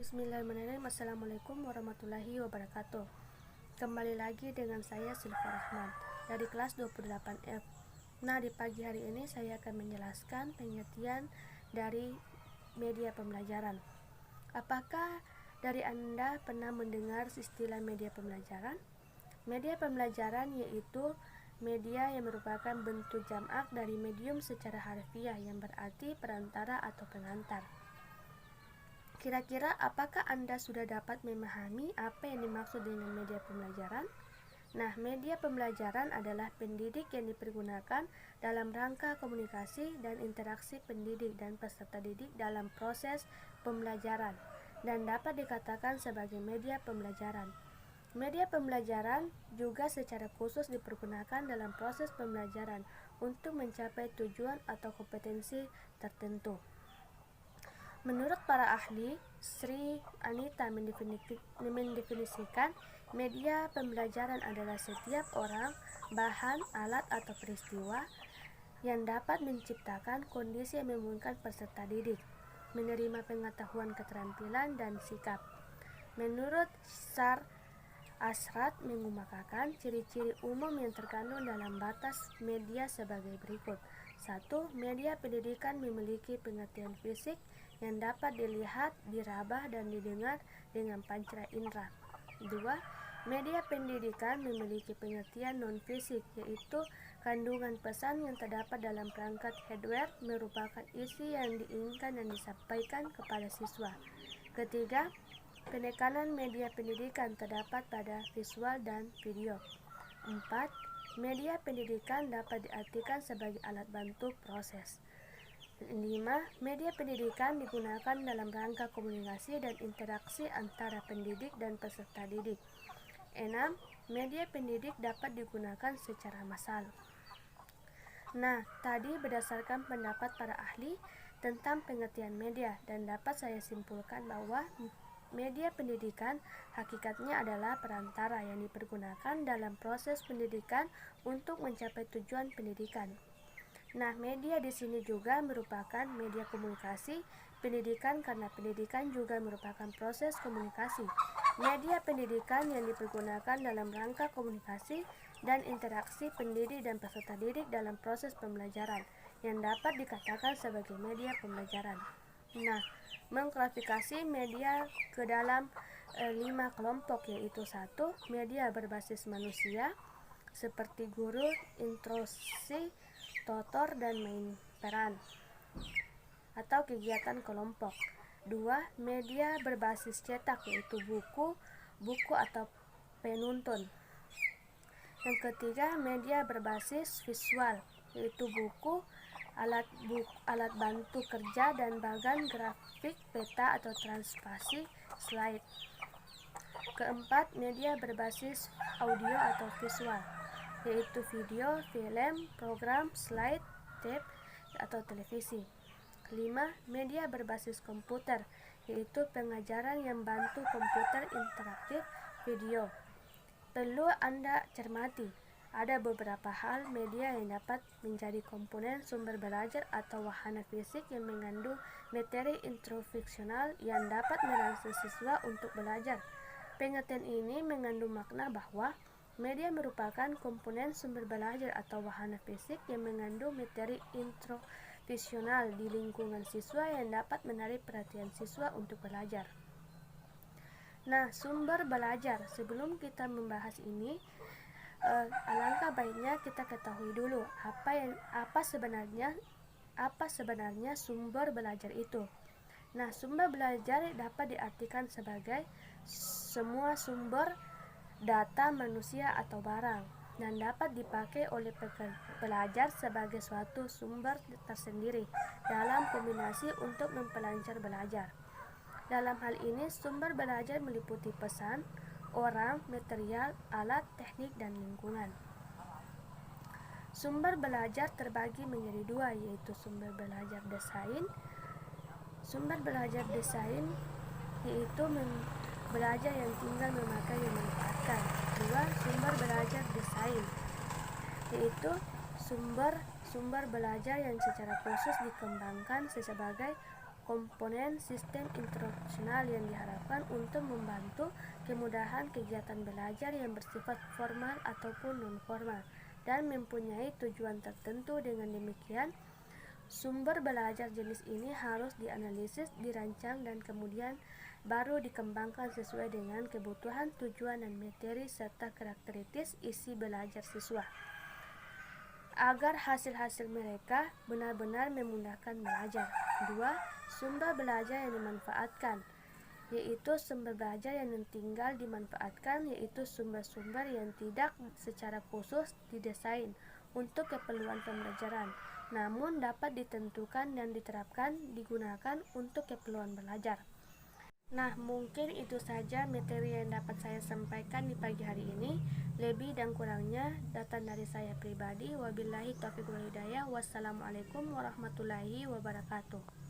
Bismillahirrahmanirrahim. Assalamualaikum warahmatullahi wabarakatuh. Kembali lagi dengan saya Silva Rahman dari kelas 28F. Nah, di pagi hari ini saya akan menjelaskan pengertian dari media pembelajaran. Apakah dari Anda pernah mendengar istilah media pembelajaran? Media pembelajaran yaitu media yang merupakan bentuk jamak dari medium secara harfiah yang berarti perantara atau pengantar. Kira-kira apakah Anda sudah dapat memahami apa yang dimaksud dengan media pembelajaran? Nah, media pembelajaran adalah pendidik yang dipergunakan dalam rangka komunikasi dan interaksi pendidik dan peserta didik dalam proses pembelajaran dan dapat dikatakan sebagai media pembelajaran. Media pembelajaran juga secara khusus dipergunakan dalam proses pembelajaran untuk mencapai tujuan atau kompetensi tertentu. Menurut para ahli, Sri Anita mendefinisikan media pembelajaran adalah setiap orang, bahan, alat, atau peristiwa yang dapat menciptakan kondisi yang memungkinkan peserta didik menerima pengetahuan, keterampilan, dan sikap. Menurut Sar Asrat mengemukakan ciri-ciri umum yang terkandung dalam batas media sebagai berikut. 1. Media pendidikan memiliki pengertian fisik yang dapat dilihat, diraba, dan didengar dengan panca indera. 2. Media pendidikan memiliki pengertian non-fisik, yaitu kandungan pesan yang terdapat dalam perangkat hardware merupakan isi yang diinginkan dan disampaikan kepada siswa. Ketiga, penekanan media pendidikan terdapat pada visual dan video. 4. Media pendidikan dapat diartikan sebagai alat bantu proses. 5. Media pendidikan digunakan dalam rangka komunikasi dan interaksi antara pendidik dan peserta didik. 6. Media pendidik dapat digunakan secara massal. Nah, tadi berdasarkan pendapat para ahli tentang pengertian media, dan dapat saya simpulkan bahwa media pendidikan hakikatnya adalah perantara yang dipergunakan dalam proses pendidikan untuk mencapai tujuan pendidikan. Nah, media di sini juga merupakan media komunikasi pendidikan karena pendidikan juga merupakan proses komunikasi. Media pendidikan yang dipergunakan dalam rangka komunikasi dan interaksi pendidik dan peserta didik dalam proses pembelajaran yang dapat dikatakan sebagai media pembelajaran. Nah, mengklasifikasi media ke dalam 5 kelompok, yaitu 1. Media berbasis manusia seperti guru, instruksi, tutor, dan main peran atau kegiatan kelompok. 2. Media berbasis cetak, yaitu buku atau penuntun. Yang ketiga, media berbasis visual, yaitu buku, alat bantu kerja, dan bagan grafik, peta atau transparansi slide. Keempat, media berbasis audio atau visual, yaitu video, film, program, slide, tape, atau televisi. 5. Media berbasis komputer, yaitu pengajaran yang bantu komputer interaktif, video. Perlu Anda cermati, ada beberapa hal media yang dapat menjadi komponen sumber belajar atau wahana fisik yang mengandung materi instruksional yang dapat merangsang siswa untuk belajar. Pengertian ini mengandung makna bahwa media merupakan komponen sumber belajar atau wahana fisik yang mengandung materi instruksional di lingkungan siswa yang dapat menarik perhatian siswa untuk belajar. Nah, sumber belajar. Sebelum kita membahas ini, alangkah baiknya kita ketahui dulu apa sebenarnya sumber belajar itu. Nah, sumber belajar dapat diartikan sebagai semua sumber data manusia atau barang dan dapat dipakai oleh pelajar sebagai suatu sumber tersendiri dalam kombinasi untuk memperlancar belajar. Dalam hal ini, sumber belajar meliputi pesan, orang, material, alat, teknik, dan lingkungan. Sumber belajar terbagi menjadi dua, yaitu sumber belajar desain. Sumber belajar desain yaitu belajar yang tinggal memakai yang memanfaatkan. 2. Sumber belajar desain yaitu sumber belajar yang secara khusus dikembangkan sebagai komponen sistem instruksional yang diharapkan untuk membantu kemudahan kegiatan belajar yang bersifat formal ataupun non-formal dan mempunyai tujuan tertentu. Dengan demikian, sumber belajar jenis ini harus dianalisis, dirancang, dan kemudian baru dikembangkan sesuai dengan kebutuhan, tujuan, dan materi serta karakteristik isi belajar siswa, agar hasil-hasil mereka benar-benar memudahkan belajar. 2. Sumber belajar yang dimanfaatkan, yaitu sumber belajar yang tinggal dimanfaatkan, yaitu sumber-sumber yang tidak secara khusus didesain untuk keperluan pembelajaran, namun dapat ditentukan dan digunakan untuk keperluan belajar. Nah, mungkin itu saja materi yang dapat saya sampaikan di pagi hari ini. Lebih dan kurangnya datang dari saya pribadi. Wabillahi taufiq wal hidayah. Wassalamualaikum warahmatullahi wabarakatuh.